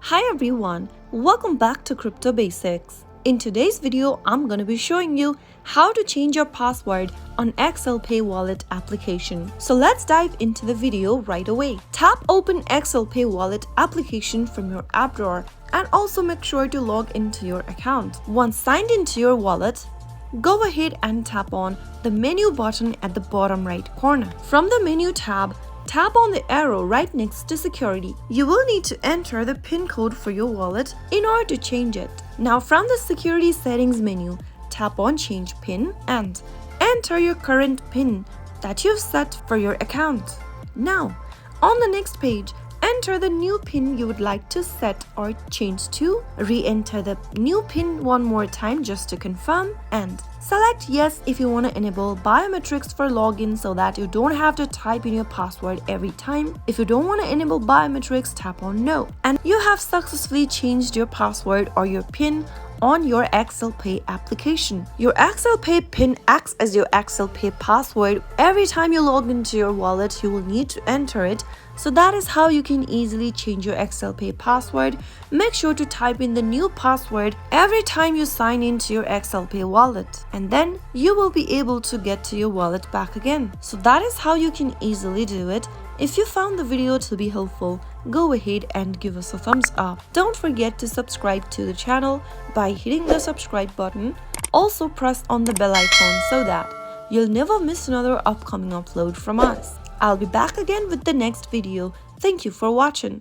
Hi everyone, welcome back to Crypto Basics. In today's video, I'm going to be showing you how to change your password on XcelPay wallet application. So let's dive into the video right away. Tap open XcelPay wallet application from your app drawer and also make sure to log into your account. Once signed into your wallet, go ahead and tap on the menu button at the bottom right corner. From the menu tab, tap on the arrow right next to security. You will need to enter the PIN code for your wallet in order to change it. Now from the security settings menu, tap on change PIN and enter your current PIN that you've set for your account. Now, on the next page, enter the new PIN you would like to set or change to, re-enter the new PIN one more time just to confirm, and select yes if you want to enable biometrics for login so that you don't have to type in your password every time. If you don't want to enable biometrics, tap on no. And you have successfully changed your password or your PIN on your XcelPay application. Your XcelPay PIN acts as your XcelPay password. Every time you log into your wallet, you will need to enter it. So that is how you can easily change your XcelPay password. Make sure to type in the new password every time you sign into your XcelPay wallet, and then you will be able to get to your wallet back again. So that is how you can easily do it. If you found the video to be helpful, go ahead and give us a thumbs up. Don't forget to subscribe to the channel by hitting the subscribe button. Also press on the bell icon so that you'll never miss another upcoming upload from us. I'll be back again with the next video. Thank you for watching.